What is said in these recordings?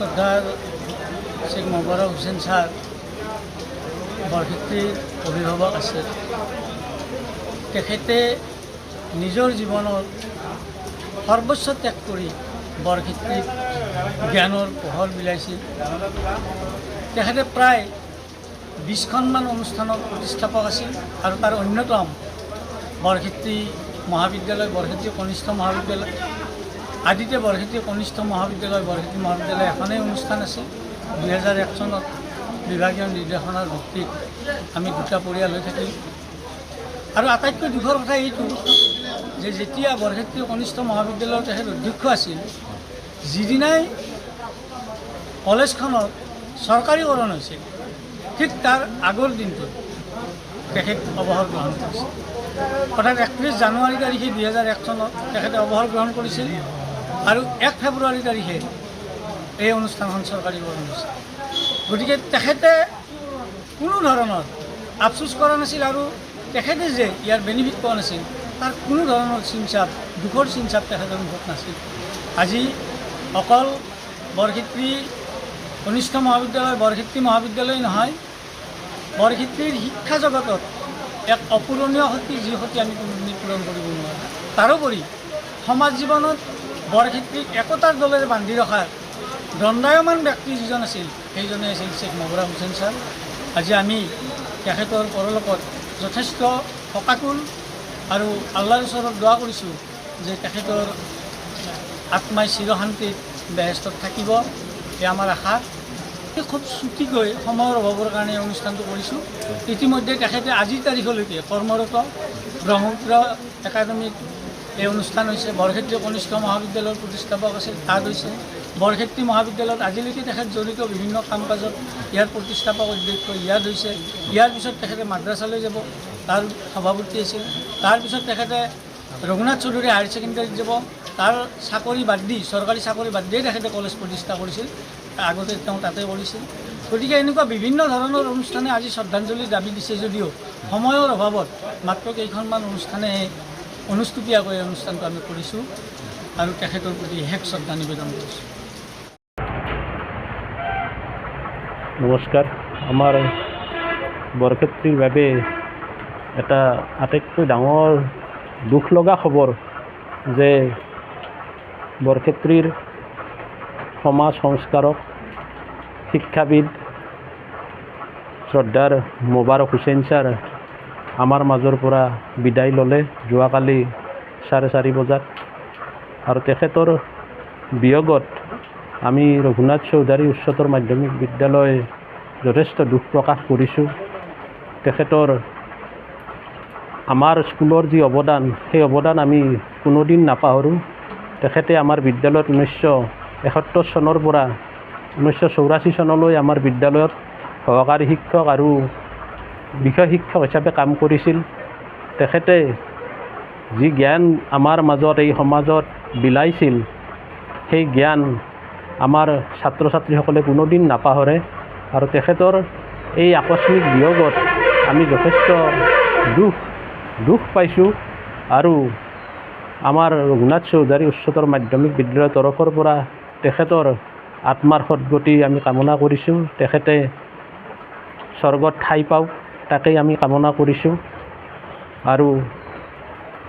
শ্ৰদ্ধাৰ শেখ মোবাৰক হোসেন স্যাৰ বৰক্ষেত্ৰীৰ অভিভাৱক আছে। তেখেতে নিজৰ জীৱনত সৰ্বোচ্চ ত্যাগ কৰি বৰক্ষেত্ৰীত জ্ঞানৰ পোহৰ বিলাইছিল। তেখেতে প্ৰায় 20খনমান অনুষ্ঠানৰ প্ৰতিষ্ঠাপক আছিল আৰু তাৰ অন্যতম বৰক্ষেত্ৰী মহাবিদ্যালয়, বৰক্ষেত্ৰী কনিষ্ঠ মহাবিদ্যালয়, আদিতে বৰক্ষেত্ৰী কনিষ্ঠ মহাবিদ্যালয়, বৰক্ষেত্ৰী মহাবিদ্যালয় এখনেই অনুষ্ঠান আছিল। 2001 চনত বিভাগীয় নিৰ্দেশনাৰ ভিত্তিত আমি দুটা পৰিয়াল হৈ থাকিলোঁ। আৰু আটাইতকৈ দুখৰ কথা এইটো যে যেতিয়া বৰক্ষেত্ৰী কনিষ্ঠ মহাবিদ্যালয়ৰ তেখেত অধ্যক্ষ আছিল, যিদিনাই কলেজখনৰ চৰকাৰীকৰণ হৈছিল ঠিক তাৰ আগৰ দিনটোত তেখেত অৱসৰ গ্ৰহণ কৰিছিল। অৰ্থাৎ 31 জানুৱাৰী তাৰিখে 2001 চনত তেখেতে অৱসৰ গ্ৰহণ কৰিছিল আৰু 1 ফেব্ৰুৱাৰী তাৰিখে এই অনুষ্ঠানখন চৰকাৰীকৰণ হৈছিল। গতিকে তেখেতে কোনো ধৰণৰ আফচোচ কৰা নাছিল আৰু তেখেতে যে ইয়াৰ বেনিফিট পোৱা নাছিল তাৰ কোনো ধৰণৰ চিনচাপ, দুখৰ চিনচাপ তেখেতৰ মুখত নাছিল। আজি অকল বৰক্ষেত্ৰী কনিষ্ঠ মহাবিদ্যালয়, বৰক্ষেত্ৰী মহাবিদ্যালয় নহয়, বৰক্ষেত্ৰীৰ শিক্ষা জগতত এক অপূৰণীয় শক্তি, যি শক্তি আমি কোনোদিনে পূৰণ কৰিব নোৱাৰোঁ। তাৰোপৰি সমাজ জীৱনত বৰক্ষেত্ৰীক একতাৰ দলেৰে বান্ধি ৰখাৰ দণ্ডায়মান ব্যক্তি যিজন আছিল সেইজনে আছিল শেখ মোবাৰক হোসেন ছাৰ। আজি আমি তেখেতৰ পৰলোকত যথেষ্ট শোকাকুল আৰু আল্লাহৰ ওচৰত দোৱা কৰিছোঁ যে তেখেতৰ আত্মাই চিৰশান্তিত বেহেস্তত থাকিব, এয়া আমাৰ আশা। খুব চুটিকৈ সময়ৰ অভাৱৰ কাৰণে অনুষ্ঠানটো কৰিছোঁ। ইতিমধ্যে তেখেতে আজিৰ তাৰিখলৈকে কৰ্মৰত ব্ৰহ্মপুত্ৰ একাডেমীত এই অনুষ্ঠান হৈছে। বৰক্ষেত্ৰী কনিষ্ঠ মহাবিদ্যালয়ৰ প্ৰতিষ্ঠাপক আছিল, তাত হৈছে। বৰক্ষেত্ৰী মহাবিদ্যালয়ত আজিলৈকে তেখেত জড়িত বিভিন্ন কাম কাজত ইয়াৰ প্ৰতিষ্ঠাপক অধ্যক্ষ ইয়াত হৈছে। ইয়াৰ পিছত তেখেতে মাদ্ৰাছালৈ যাব, তাৰ সভাপতি আছিল। তাৰপিছত তেখেতে ৰঘুনাথ চৌধুৰী হায়াৰ ছেকেণ্ডেৰীত যাব, তাৰ চাকৰি বাদ দি, চৰকাৰী চাকৰি বাদ দিয়ে তেখেতে কলেজ প্ৰতিষ্ঠা কৰিছিল। আগতে তেওঁ তাতে কৰিছিল। গতিকে এনেকুৱা বিভিন্ন ধৰণৰ অনুষ্ঠানে আজি শ্ৰদ্ধাঞ্জলি দাবী দিছে যদিও সময়ৰ অভাৱত মাত্ৰ কেইখনমান অনুষ্ঠানে অনুষ্টুপীয়াকৈ অনুষ্ঠানটো আমি কৰিছোঁ আৰু তেখেতৰ প্ৰতি শেষ শ্ৰদ্ধা নিবেদন কৰিছোঁ। নমস্কাৰ। আমাৰ বৰক্ষেত্ৰীৰ বাবে এটা আটাইতকৈ ডাঙৰ দুখ লগা খবৰ যে বৰক্ষেত্ৰীৰ সমাজ সংস্কাৰক, শিক্ষাবিদ শ্ৰদ্ধাৰ মোবাৰক হোসেন ছাৰ আমাৰ মাজৰ পৰা বিদায় ল'লে যোৱাকালি 4:30 বজাত। আৰু তেখেতৰ বিয়োগত আমি ৰঘুনাথ চৌধুৰী উচ্চতৰ মাধ্যমিক বিদ্যালয় যথেষ্ট দুখ প্ৰকাশ কৰিছোঁ। তেখেতৰ আমাৰ স্কুলৰ যি অৱদান, সেই অৱদান আমি কোনোদিন নাপাহৰোঁ। তেখেতে আমাৰ বিদ্যালয়ত 1971 চনৰ পৰা 1984 চনলৈ আমাৰ বিদ্যালয়ত সহকাৰী শিক্ষক আৰু বিষয় শিক্ষক হিচাপে কাম কৰিছিল। তেখেতে যি জ্ঞান আমাৰ মাজত, এই সমাজত বিলাইছিল, সেই জ্ঞান আমাৰ ছাত্ৰ ছাত্ৰীসকলে কোনোদিন নাপাহৰে। আৰু তেখেতৰ এই আকস্মিক বিয়োগত আমি যথেষ্ট দুখ পাইছোঁ। আৰু আমাৰ ৰঘুনাথ চৌধুৰী উচ্চতৰ মাধ্যমিক বিদ্যালয়ৰ তৰফৰ পৰা তেখেতৰ আত্মাৰ সদ্গতি আমি কামনা কৰিছোঁ। তেখেতে স্বৰ্গত ঠাই পাওক, তাকেই আমি কামনা কৰিছোঁ। আৰু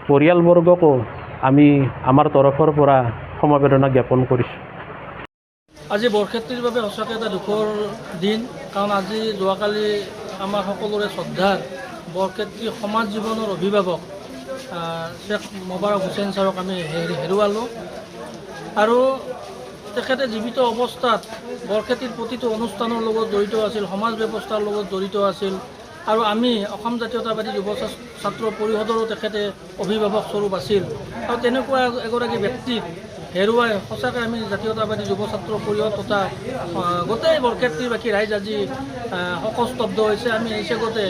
পৰিয়ালবৰ্গকো আমি আমাৰ তৰফৰ পৰা সমবেদনা জ্ঞাপন কৰিছোঁ। আজি বৰক্ষেত্ৰীৰ বাবে সঁচাকৈ এটা দুখৰ দিন, কাৰণ আজি যোৱাকালি আমাৰ সকলোৰে শ্ৰদ্ধাৰ বৰক্ষেত্ৰী সমাজ জীৱনৰ অভিভাৱক শেখ মোবাৰক হোসেন ছাৰক আমি হেৰুৱালোঁ। আৰু তেখেতে জীৱিত অৱস্থাত বৰক্ষেত্ৰীৰ প্ৰতিটো অনুষ্ঠানৰ লগত জড়িত আছিল, সমাজ ব্যৱস্থাৰ লগত জড়িত আছিল। আৰু আমি অসম জাতীয়তাবাদী যুৱ ছাত্ৰ পৰিষদৰো তেখেতে অভিভাৱক স্বৰূপ আছিল। আৰু তেনেকুৱা এগৰাকী ব্যক্তিক হেৰুৱাই সঁচাকৈ আমি জাতীয়তাবাদী যুৱ ছাত্ৰ পৰিষদ তথা গোটেই বৰক্ষেত্ৰীবাসী ৰাইজ আজি শোকস্তব্ধ হৈছে। আমি এই চেগতে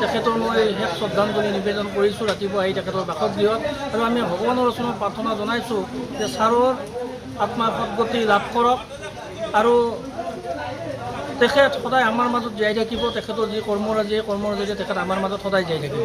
তেখেতলৈ শেষ শ্ৰদ্ধাঞ্জলি নিবেদন কৰিছোঁ ৰাতিপুৱা আহি তেখেতৰ বাসগৃহত। আৰু আমি ভগৱানৰ ওচৰত প্ৰাৰ্থনা জনাইছোঁ যে ছাৰৰ আত্মাৰ সদ্গতি লাভ কৰক আৰু তেখেত সদায় আমাৰ মাজত জীয়াই থাকিব। তেখেতৰ যি কৰ্মৰাজি, এই কৰ্মৰাজিৰে তেখেত আমাৰ মাজত সদায় জীয়াই থাকিব।